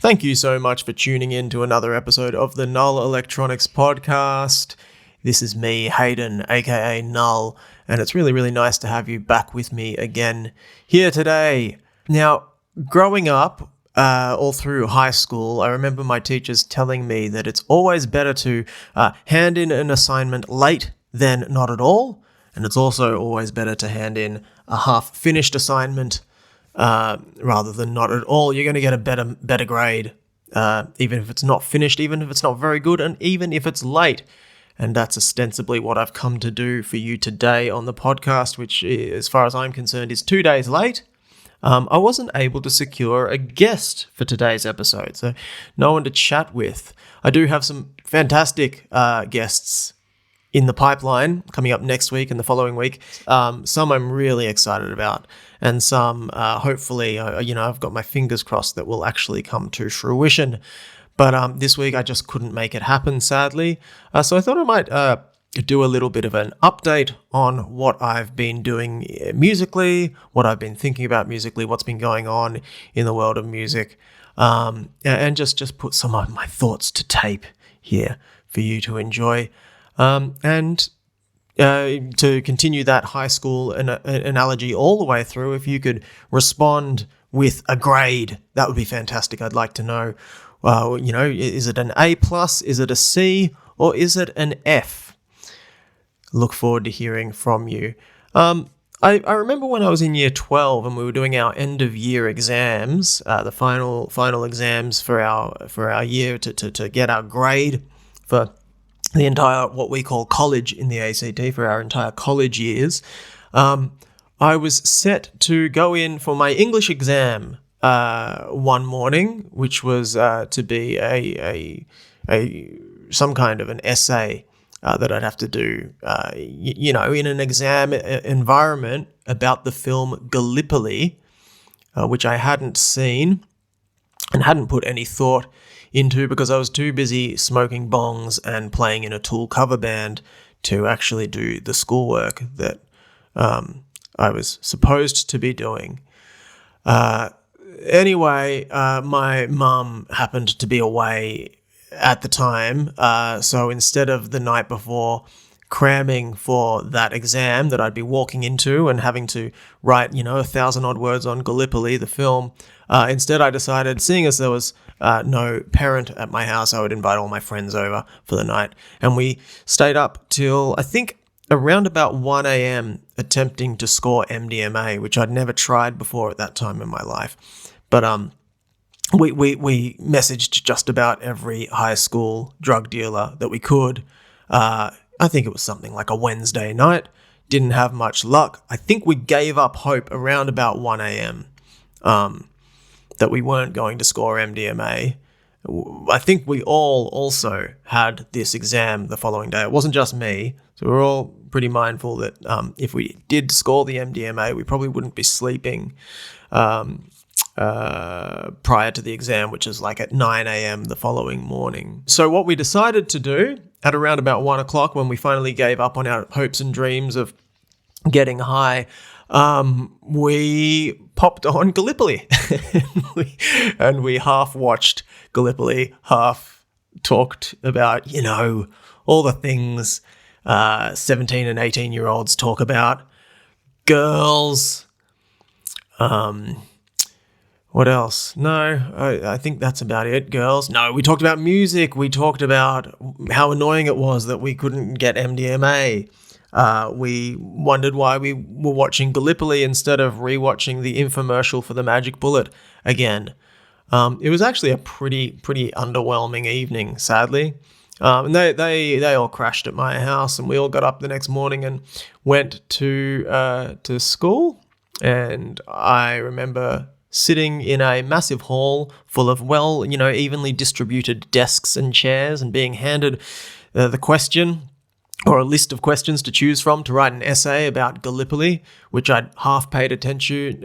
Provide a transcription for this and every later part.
Thank you so much for tuning in to another episode of the NULL Electronics Podcast. This is me, Hayden, aka NULL, and it's really, really nice to have you back with me again here today. Now, growing up, all through high school, I remember my teachers telling me that it's always better to hand in an assignment late than not at all, and it's also always better to hand in a half-finished assignment rather than not at all. You're going to get a better grade, even if it's not finished, even if it's not very good, and even if it's late. And that's ostensibly what I've come to do for you today on the podcast, which, as far as I'm concerned, is 2 days late. I wasn't able to secure a guest for today's episode, so no one to chat with. I do have some fantastic guests in the pipeline coming up next week and the following week. Some I'm really excited about, and some hopefully, I've got my fingers crossed that will actually come to fruition. But this week I just couldn't make it happen, sadly. So I thought I might do a little bit of an update on what I've been doing musically, what I've been thinking about musically, what's been going on in the world of music, and just put some of my thoughts to tape here for you to enjoy. And to continue that high school analogy all the way through, if you could respond with a grade, that would be fantastic. I'd like to know, is it an A+, is it a C, or is it an F? Look forward to hearing from you. I remember when I was in year 12 and we were doing our end of year exams, the final exams for our year to get our grade for the entire, what we call college in the ACT, for our entire college years. I was set to go in for my English exam one morning, which was to be some kind of an essay that I'd have to do, in an exam environment about the film Gallipoli, which I hadn't seen and hadn't put any thought into because I was too busy smoking bongs and playing in a Tool cover band to actually do the schoolwork that I was supposed to be doing. Anyway, my mum happened to be away at the time, so instead of the night before cramming for that exam that I'd be walking into and having to write, 1,000 odd words on Gallipoli, the film, instead I decided, seeing as there was no parent at my house, I would invite all my friends over for the night. And we stayed up till, I think, around about 1 a.m. attempting to score MDMA, which I'd never tried before at that time in my life. But we messaged just about every high school drug dealer that we could. I think it was something like a Wednesday night. Didn't have much luck. I think we gave up hope around about 1 a.m. That we weren't going to score MDMA. I think we all also had this exam the following day. It wasn't just me. So we were all pretty mindful that if we did score the MDMA, we probably wouldn't be sleeping prior to the exam, which is like at 9 a.m. the following morning. So what we decided to do at around about 1 o'clock, when we finally gave up on our hopes and dreams of getting high, we popped on Gallipoli and we half watched Gallipoli, half talked about, all the things 17 and 18-year-olds talk about. Girls. What else? No, I think that's about it. Girls. No, we talked about music. We talked about how annoying it was that we couldn't get MDMA. We wondered why we were watching Gallipoli instead of rewatching the infomercial for the Magic Bullet again. It was actually a pretty underwhelming evening, sadly. And they all crashed at my house, and we all got up the next morning and went to school. And I remember sitting in a massive hall full of evenly distributed desks and chairs, and being handed the question, or a list of questions to choose from, to write an essay about Gallipoli, which I'd half paid attention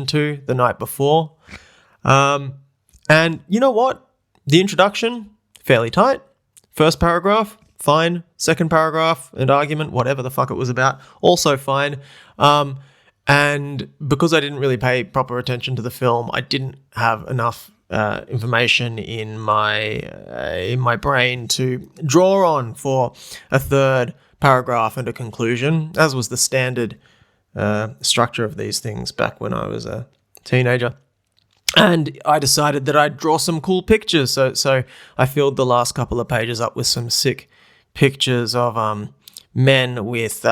to the night before. And you know what? The introduction, fairly tight. First paragraph, fine. Second paragraph, an argument, whatever the fuck it was about, also fine. And because I didn't really pay proper attention to the film, I didn't have enough information in my brain to draw on for a third paragraph and a conclusion, as was the standard structure of these things back when I was a teenager. And I decided that I'd draw some cool pictures. So I filled the last couple of pages up with some sick pictures of men with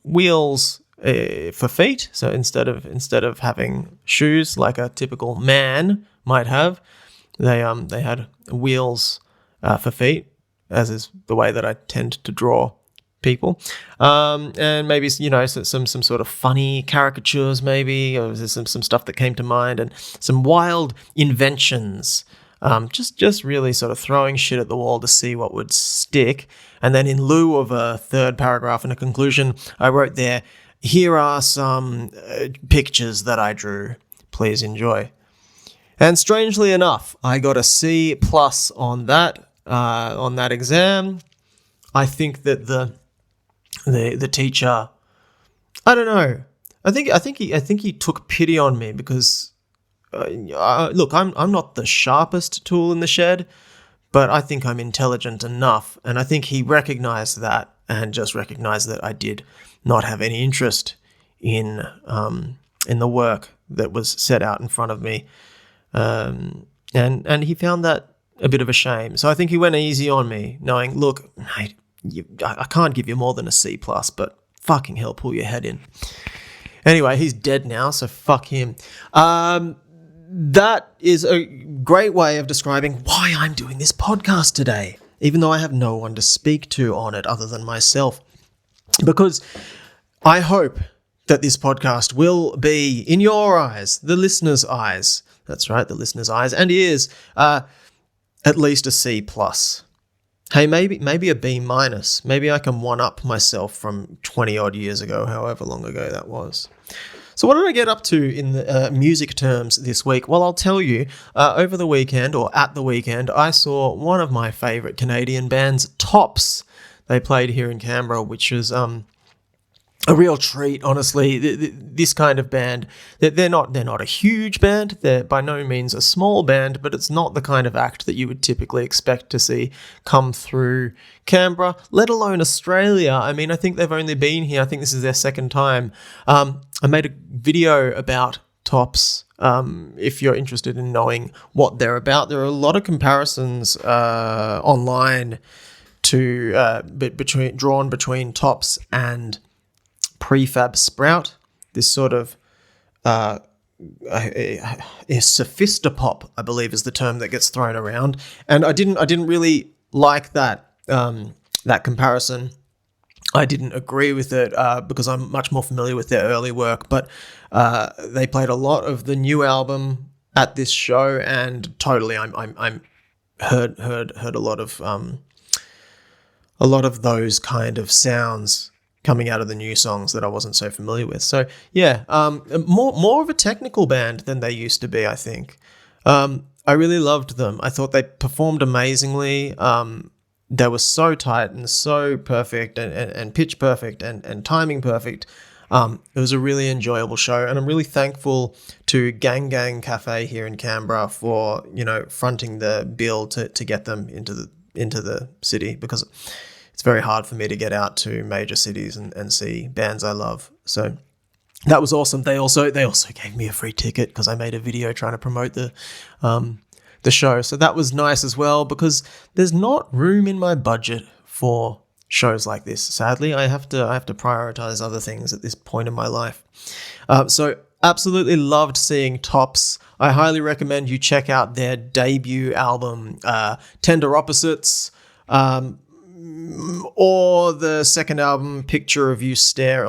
wheels for feet. So instead of having shoes like a typical man might have, they had wheels for feet, as is the way that I tend to draw people, and maybe some sort of funny caricatures, maybe, or some stuff that came to mind, and some wild inventions. Just really sort of throwing shit at the wall to see what would stick. And then in lieu of a third paragraph and a conclusion, I wrote there, here are some pictures that I drew. Please enjoy. And strangely enough, I got a C+ on that exam. I think that the teacher, I don't know. I think he took pity on me because, look, I'm not the sharpest tool in the shed, but I think I'm intelligent enough, and I think he recognized that and just recognized that I did not have any interest in the work that was set out in front of me, and he found that a bit of a shame. So I think he went easy on me, knowing, look, mate, I can't give you more than a C+, but fucking hell, pull your head in. Anyway, he's dead now, so fuck him. That is a great way of describing why I'm doing this podcast today, even though I have no one to speak to on it other than myself. Because I hope that this podcast will be, in your eyes, the listener's eyes, that's right, the listener's eyes and ears, at least a C+. Hey, maybe a B-. Maybe I can one-up myself from 20-odd years ago, however long ago that was. So what did I get up to in the music terms this week? Well, I'll tell you, over the weekend, or at the weekend, I saw one of my favourite Canadian bands, Tops. They played here in Canberra, which was a real treat, honestly. This kind of band, they're not a huge band. They're by no means a small band, but it's not the kind of act that you would typically expect to see come through Canberra, let alone Australia. I mean, I think they've only been here. I think this is their second time. I made a video about Tops. If you're interested in knowing what they're about, there are a lot of comparisons online between Tops and Prefab Sprout, this sort of a sophistopop, I believe, is the term that gets thrown around, and I didn't really like that comparison. I didn't agree with it because I'm much more familiar with their early work, but they played a lot of the new album at this show, and totally, I'm heard a lot of those kind of sounds coming out of the new songs that I wasn't so familiar with. So yeah, more of a technical band than they used to be, I think. I really loved them. I thought they performed amazingly. They were so tight and so perfect and pitch perfect and timing perfect. It was a really enjoyable show, and I'm really thankful to Gang Gang Cafe here in Canberra for, fronting the bill to get them into the city, because it's very hard for me to get out to major cities and see bands I love. So that was awesome. They also gave me a free ticket because I made a video trying to promote the show. So that was nice as well, because there's not room in my budget for shows like this. Sadly, I have to prioritize other things at this point in my life. So absolutely loved seeing Tops. I highly recommend you check out their debut album, Tender Opposites, or the second album, Picture You Staring,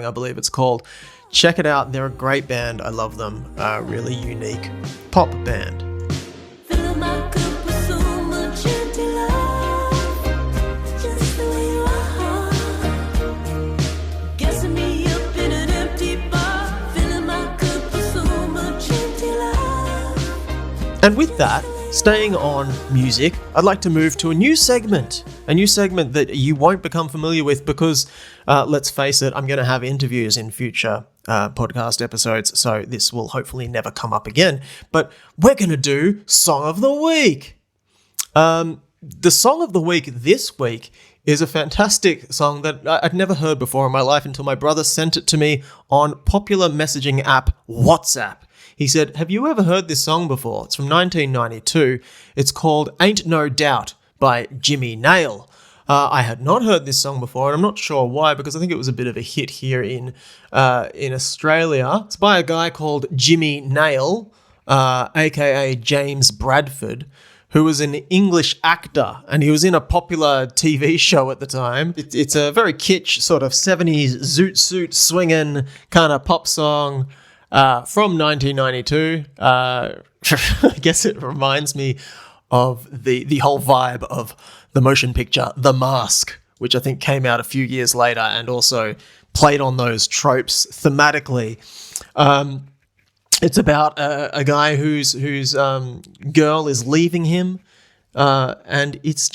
I believe it's called. Check it out. They're a great band. I love them. Really unique pop band. And with that, Staying on music, I'd like to move to a new segment that you won't become familiar with because, let's face it, I'm going to have interviews in future podcast episodes, so this will hopefully never come up again. But we're going to do Song of the Week. The Song of the Week this week is a fantastic song that I'd never heard before in my life until my brother sent it to me on popular messaging app WhatsApp. He said, "Have you ever heard this song before?" It's from 1992. It's called Ain't No Doubt by Jimmy Nail. I had not heard this song before, and I'm not sure why, because I think it was a bit of a hit here in Australia. It's by a guy called Jimmy Nail, aka James Bradford, who was an English actor, and he was in a popular TV show at the time. It's a very kitsch, sort of 70s zoot suit swinging kind of pop song from 1992. I guess it reminds me of the whole vibe of the motion picture The Mask, which I think came out a few years later and also played on those tropes thematically. It's about a guy whose girl is leaving him, and it's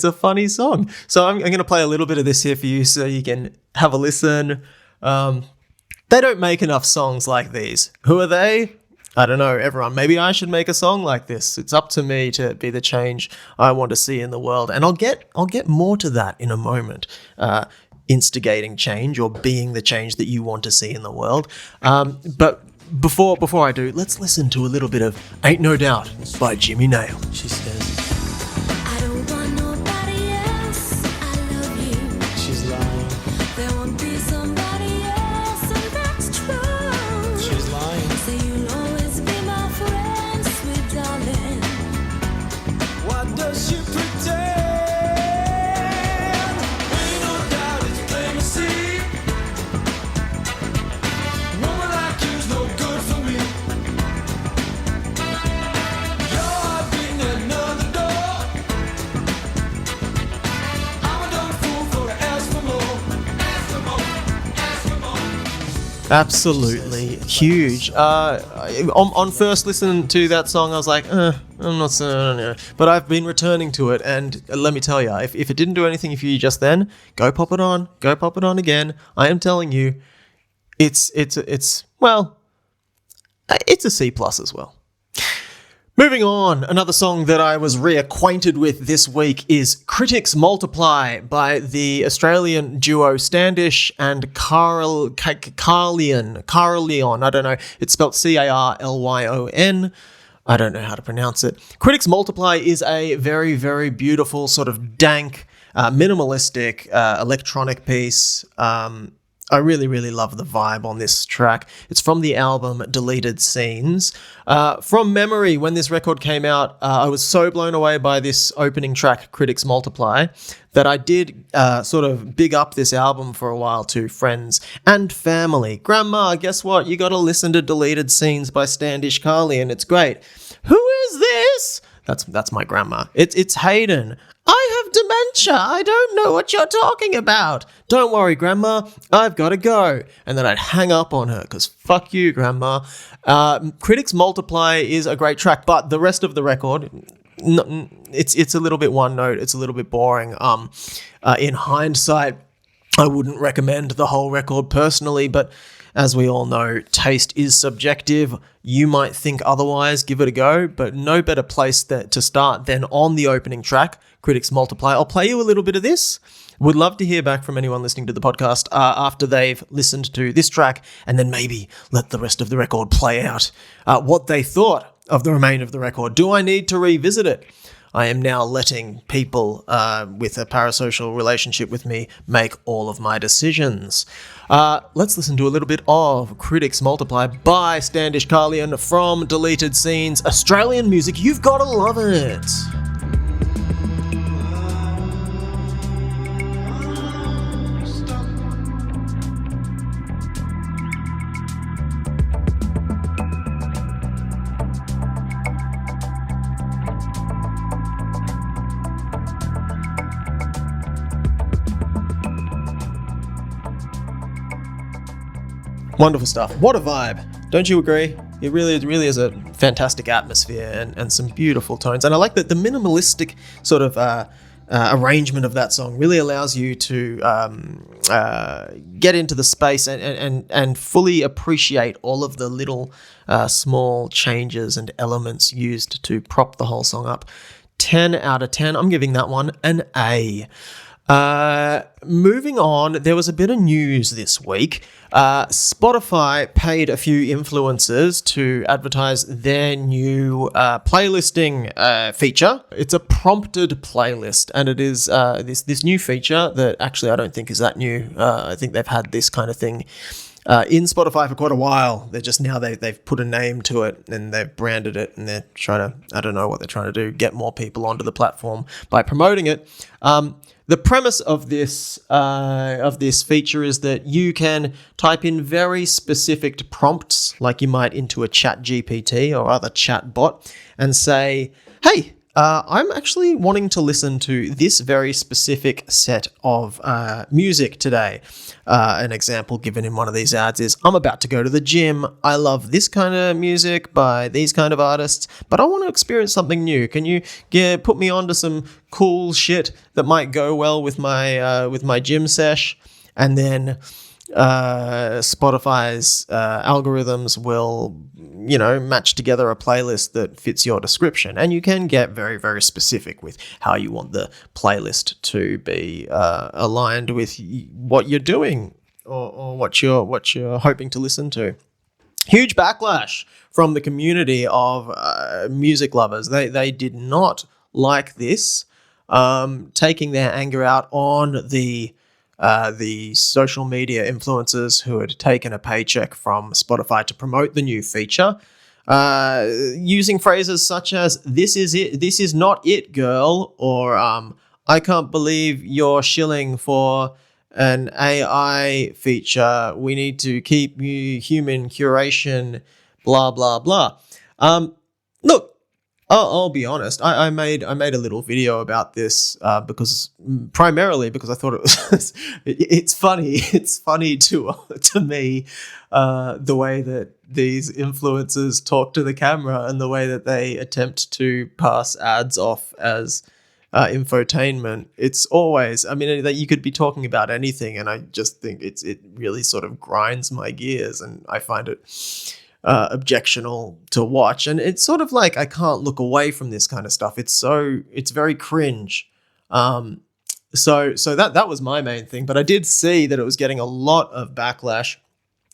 a funny song. So I'm going to play a little bit of this here for you so you can have a listen. They don't make enough songs like these. Who are they? I don't know, everyone. Maybe I should make a song like this. It's up to me to be the change I want to see in the world, and I'll get more to that in a moment. Instigating change or being the change that you want to see in the world. But before I do, let's listen to a little bit of Ain't No Doubt by Jimmy Nail. She says, I don't want nobody else, I love you. She's lying. There won't be somebody else, and that's true. She's lying. So you'll always be my friend, sweet darling. What does she pretend? Ain't no doubt it's plain to see. Woman like you's no good for me. Your heart beating at another door. I'm a dumb fool for to ask for more. Ask for more. Ask for more. Absolutely huge. On first listen to that song, I was like, I'm not so, I don't know. But I've been returning to it, and let me tell you, if it didn't do anything for you just then, go pop it on again. I am telling you, it's a C+ as well. Moving on, another song that I was reacquainted with this week is Critics Multiply by the Australian duo Standish and Carlyon. I don't know. It's spelled Carlyon. I don't know how to pronounce it. Critics Multiply is a very, very beautiful, sort of dank, minimalistic electronic piece. I really, really love the vibe on this track. It's from the album Deleted Scenes. From memory, when this record came out, I was so blown away by this opening track, Critics Multiply, that I did sort of big up this album for a while to friends and family. Grandma, guess what? You got to listen to Deleted Scenes by Standish Carlyon. It's great. Who is this? That's my grandma. It's Hayden. I have dementia. I don't know what you're talking about. Don't worry, Grandma. I've got to go. And then I'd hang up on her because fuck you, Grandma. Critics Multiply is a great track, but the rest of the record, it's a little bit one note. It's a little bit boring. In hindsight, I wouldn't recommend the whole record personally, but as we all know, taste is subjective. You might think otherwise, give it a go, but no better place to start than on the opening track, Critics Multiply. I'll play you a little bit of this. Would love to hear back from anyone listening to the podcast after they've listened to this track, and then maybe let the rest of the record play out what they thought of the remainder of the record. Do I need to revisit it? I am now letting people with a parasocial relationship with me make all of my decisions. Let's listen to a little bit of Critics Multiply by Standish Carlyon from Deleted Scenes. Australian music, you've got to love it. Wonderful stuff. What a vibe. Don't you agree? It really is a fantastic atmosphere and some beautiful tones. And I like that the minimalistic sort of arrangement of that song really allows you to get into the space and fully appreciate all of the little small changes and elements used to prop the whole song up. 10 out of 10. I'm giving that one an A. Moving on, there was a bit of news this week. Spotify paid a few influencers to advertise their new playlisting feature. It's a prompted playlist, and it is this new feature that actually I don't think is that new. I think they've had this kind of thing in Spotify for quite a while. They're just now they've put a name to it and they've branded it, and they're trying to, I don't know what they're trying to do, get more people onto the platform by promoting it. The premise of this feature is that you can type in very specific prompts, like you might into a chat GPT or other chat bot, and say, hey, I'm actually wanting to listen to this very specific set of music today. An example given in one of these ads is, I'm about to go to the gym. I love this kind of music by these kind of artists, but I want to experience something new. Can you put me onto some cool shit that might go well with my gym sesh? And then Spotify's algorithms will, match together a playlist that fits your description, and you can get very, very specific with how you want the playlist to be aligned with what you're doing or what you're hoping to listen to. Huge backlash from the community of music lovers. They did not like this, taking their anger out on the social media influencers who had taken a paycheck from Spotify to promote the new feature, using phrases such as, this is it, this is not it, girl, or I can't believe you're shilling for an AI feature, we need to keep you human curation, blah, blah, blah. Look, I'll be honest. I made a little video about this primarily because I thought it was it's funny. It's funny to me the way that these influencers talk to the camera and the way that they attempt to pass ads off as infotainment. It's always, that you could be talking about anything, and I just think it really sort of grinds my gears, and I find it objectionable to watch, and it's sort of like I can't look away from this kind of stuff. It's very cringe. So that was my main thing, but I did see that it was getting a lot of backlash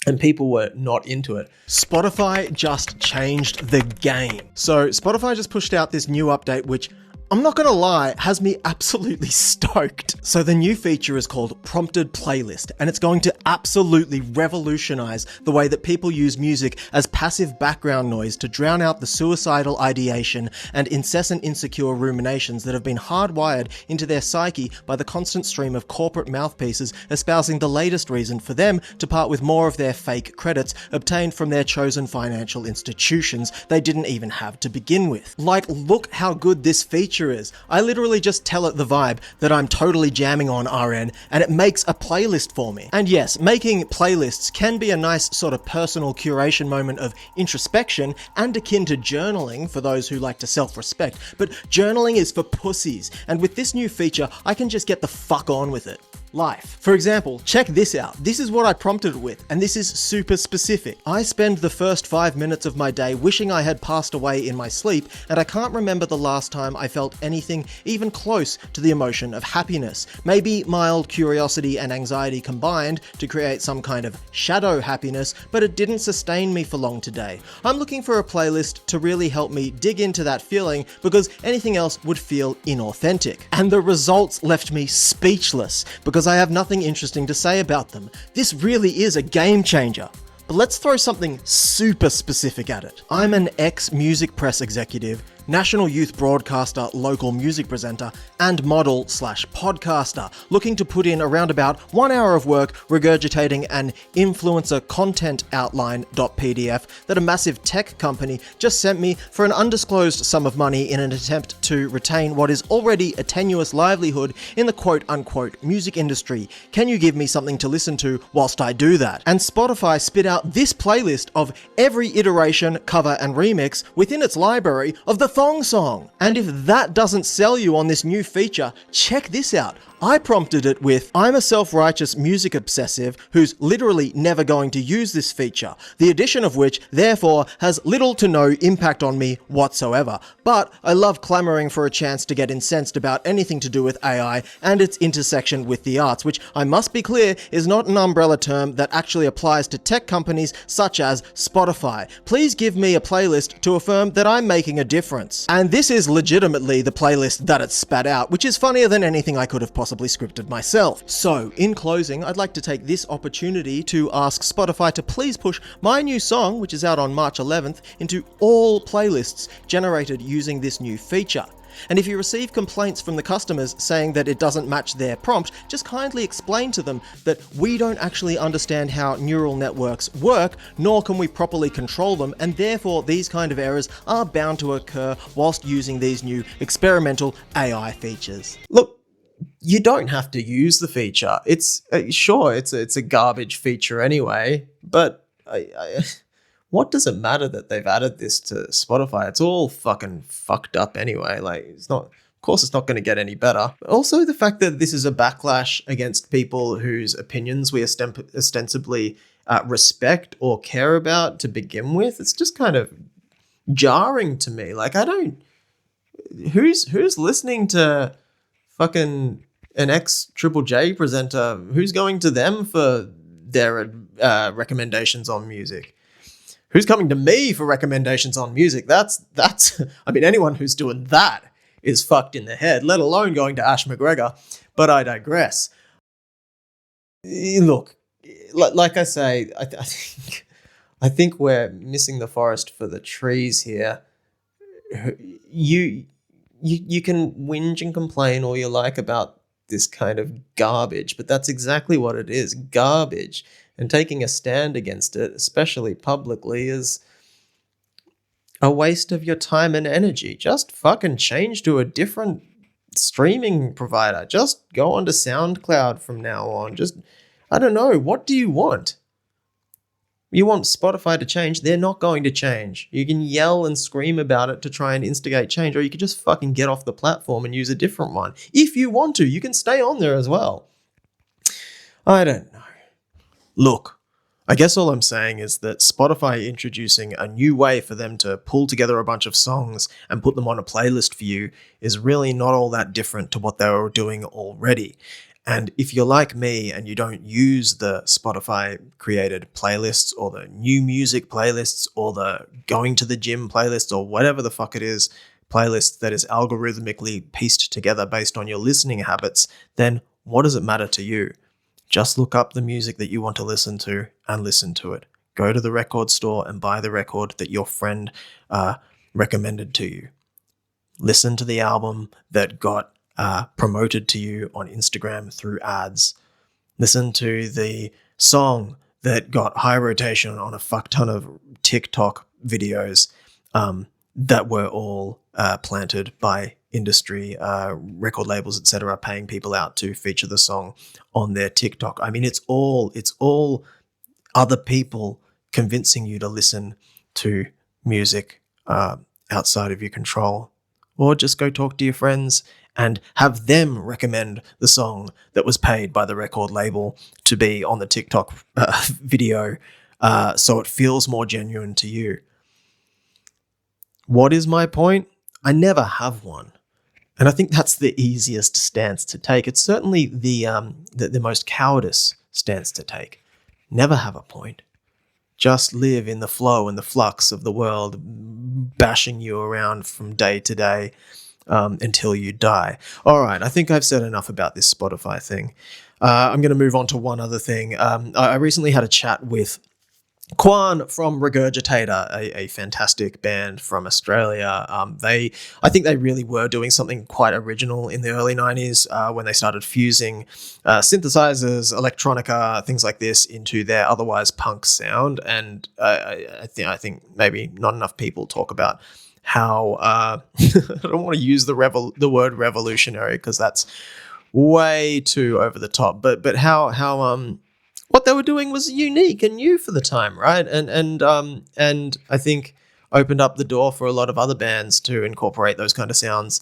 and people were not into it. Spotify just changed the game. So Spotify just pushed out this new update, which, I'm not gonna lie, has me absolutely stoked. So the new feature is called Prompted Playlist, and it's going to absolutely revolutionize the way that people use music as passive background noise to drown out the suicidal ideation and incessant insecure ruminations that have been hardwired into their psyche by the constant stream of corporate mouthpieces espousing the latest reason for them to part with more of their fake credits obtained from their chosen financial institutions they didn't even have to begin with. Like, look how good this feature is. I literally just tell it the vibe that I'm totally jamming on RN, and it makes a playlist for me. And yes, making playlists can be a nice sort of personal curation moment of introspection and akin to journaling for those who like to self-respect, but journaling is for pussies, and with this new feature, I can just get the fuck on with it. Life. For example, check this out. This is what I prompted it with, and this is super specific. I spend the first 5 minutes of my day wishing I had passed away in my sleep, and I can't remember the last time I felt anything even close to the emotion of happiness. Maybe mild curiosity and anxiety combined to create some kind of shadow happiness, but it didn't sustain me for long today. I'm looking for a playlist to really help me dig into that feeling because anything else would feel inauthentic. And the results left me speechless because I have nothing interesting to say about them. This really is a game changer. But let's throw something super specific at it. I'm an ex-music press executive, national youth broadcaster, local music presenter, and model/podcaster, looking to put in around about 1 hour of work regurgitating an influencer content outline.pdf that a massive tech company just sent me for an undisclosed sum of money in an attempt to retain what is already a tenuous livelihood in the quote-unquote music industry. Can you give me something to listen to whilst I do that? And Spotify spit out out this playlist of every iteration, cover, and remix within its library of the thong song. And if that doesn't sell you on this new feature, check this out. I prompted it with, I'm a self-righteous music obsessive who's literally never going to use this feature, the addition of which, therefore, has little to no impact on me whatsoever. But I love clamoring for a chance to get incensed about anything to do with AI and its intersection with the arts, which I must be clear is not an umbrella term that actually applies to tech companies such as Spotify. Please give me a playlist to affirm that I'm making a difference. And this is legitimately the playlist that it spat out, which is funnier than anything I could have possibly scripted myself. So, in closing, I'd like to take this opportunity to ask Spotify to please push my new song, which is out on March 11th, into all playlists generated using this new feature. And if you receive complaints from the customers saying that it doesn't match their prompt, just kindly explain to them that we don't actually understand how neural networks work, nor can we properly control them, and therefore these kind of errors are bound to occur whilst using these new experimental AI features. Look, you don't have to use the feature. It's sure it's a garbage feature anyway, but what does it matter that they've added this to Spotify? It's all fucking fucked up anyway. Like, it's not, of course it's not going to get any better. Also, the fact that this is a backlash against people whose opinions we ostensibly respect or care about to begin with, it's just kind of jarring to me. Like, who's listening to fucking an ex-Triple J presenter? Who's going to them for their recommendations on music? Who's coming to me for recommendations on music? That's I mean, anyone who's doing that is fucked in the head, let alone going to Ash McGregor. But I digress. Look, like I say, I think we're missing the forest for the trees here. You can whinge and complain all you like about this kind of garbage, but that's exactly what it is, garbage. And taking a stand against it, especially publicly, is a waste of your time and energy. Just fucking change to a different streaming provider. Just go onto SoundCloud from now on. Just, I don't know, what do you want? You want Spotify to change? They're not going to change. You can yell and scream about it to try and instigate change, or you could just fucking get off the platform and use a different one. If you want to, you can stay on there as well. I don't know. Look, I guess all I'm saying is that Spotify introducing a new way for them to pull together a bunch of songs and put them on a playlist for you is really not all that different to what they were doing already. And if you're like me and you don't use the Spotify created playlists or the new music playlists or the going to the gym playlists or whatever the fuck it is, playlist that is algorithmically pieced together based on your listening habits, then what does it matter to you? Just look up the music that you want to listen to and listen to it. Go to the record store and buy the record that your friend recommended to you. Listen to the album that got promoted to you on Instagram through ads. Listen to the song that got high rotation on a fuck ton of TikTok videos that were all planted by industry, record labels, etc., paying people out to feature the song on their TikTok. I mean, it's all other people convincing you to listen to music outside of your control. Or just go talk to your friends and have them recommend the song that was paid by the record label to be on the TikTok video so it feels more genuine to you. What is my point? I never have one. And I think that's the easiest stance to take. It's certainly the most cowardice stance to take. Never have a point. Just live in the flow and the flux of the world, bashing you around from day to day until you die. All right, I think I've said enough about this Spotify thing. I'm going to move on to one other thing. I recently had a chat with Quinn from Regurgitator, a fantastic band from Australia. I think they really were doing something quite original in the early 90s when they started fusing synthesizers, electronica, things like this into their otherwise punk sound. And I think maybe not enough people talk about how I don't want to use the word revolutionary because that's way too over the top, but how what they were doing was unique and new for the time, right? And I think opened up the door for a lot of other bands to incorporate those kind of sounds.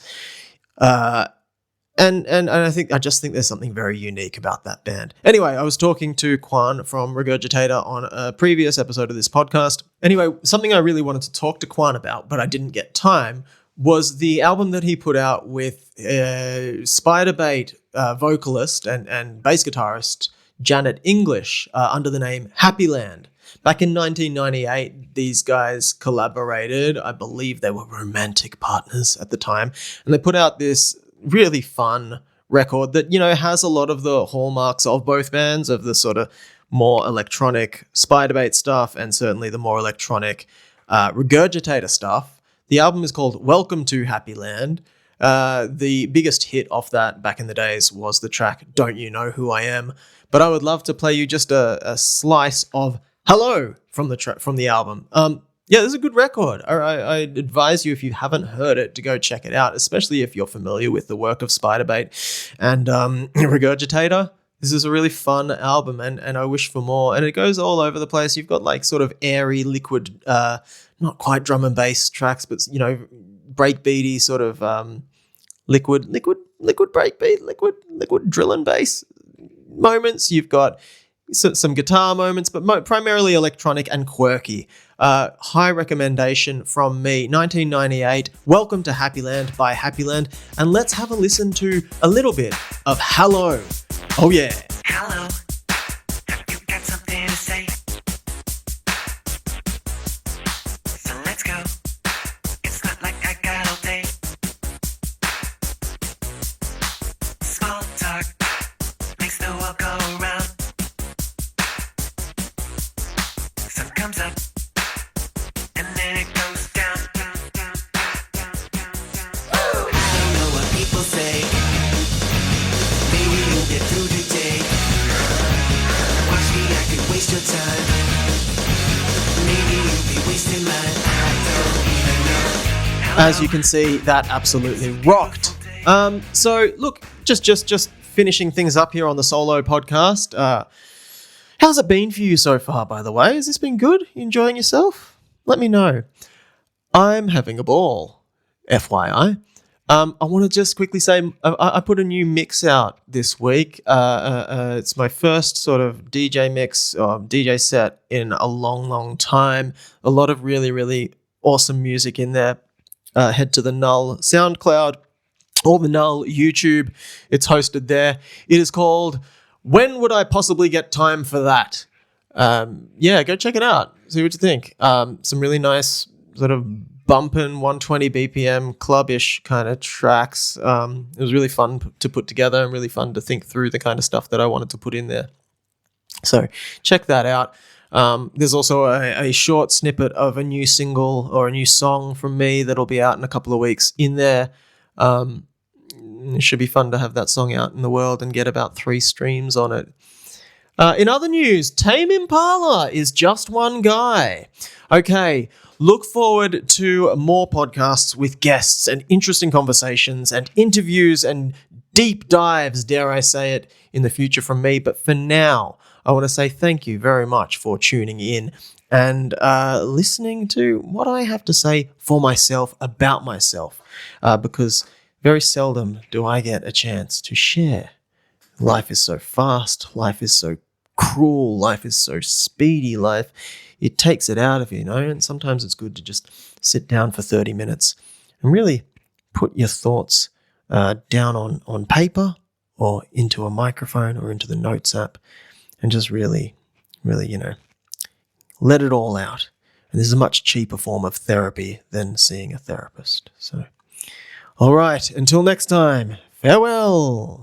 And I just think there's something very unique about that band. Anyway, I was talking to Quinn from Regurgitator on a previous episode of this podcast. Anyway, something I really wanted to talk to Quinn about, but I didn't get time, was the album that he put out with Spiderbait vocalist and bass guitarist Janet English under the name Happy Land. Back in 1998, these guys collaborated. I believe they were romantic partners at the time. And they put out this really fun record that, you know, has a lot of the hallmarks of both bands, of the sort of more electronic Spiderbait stuff and certainly the more electronic Regurgitator stuff. The album is called Welcome to Happy Land. The biggest hit off that back in the days was the track Don't You Know Who I Am. But I would love to play you just a slice of Hello from the album. Yeah, this is a good record. I advise you, if you haven't heard it, to go check it out, especially if you're familiar with the work of Spiderbait and Regurgitator. This is a really fun album, and I wish for more. And it goes all over the place. You've got like sort of airy, liquid, not quite drum and bass tracks, but, you know, breakbeaty sort of liquid breakbeat, liquid drill and bass moments. You've got some guitar moments, but primarily electronic and quirky. High recommendation from me. 1998, Welcome to Happy Land by Happy Land. And let's have a listen to a little bit of Hello. Oh yeah. Hello, have you got something to say? So let's go. It's not like I got all day. Small talk makes the world go round. Sun comes up and then it goes down. I don't know what people say. Maybe you'll get through today. Watch me, I could waste your time. Maybe you'll be wasting mine. I don't even know. As you can see, that absolutely rocked. So look, just finishing things up here on the solo podcast. How's it been for you so far, by the way? Has this been good? You enjoying yourself? Let me know. I'm having a ball, FYI. I want to just quickly say I put a new mix out this week. It's my first sort of DJ mix or DJ set in a long time. A lot of really, really awesome music in there. Head to the NULL SoundCloud or the NULL YouTube. It's hosted there. It is called When Would I Possibly Get Time for That? Yeah, go check it out. See what you think. Some really nice sort of bumping 120 BPM clubbish kind of tracks. It was really fun to put together and really fun to think through the kind of stuff that I wanted to put in there. So check that out. There's also a short snippet of a new single or a new song from me that'll be out in a couple of weeks in there. It should be fun to have that song out in the world and get about 3 streams on it. In other news, Tame Impala is just one guy. Okay, look forward to more podcasts with guests and interesting conversations and interviews and deep dives, dare I say it, in the future from me. But for now, I want to say thank you very much for tuning in and listening to what I have to say for myself about myself, because very seldom do I get a chance to share. Life is so fast, life is so cruel, life is so speedy, it takes it out of you, and sometimes it's good to just sit down for 30 minutes and really put your thoughts down on paper or into a microphone or into the notes app and just really, let it all out. And this is a much cheaper form of therapy than seeing a therapist. So, all right, until next time, farewell.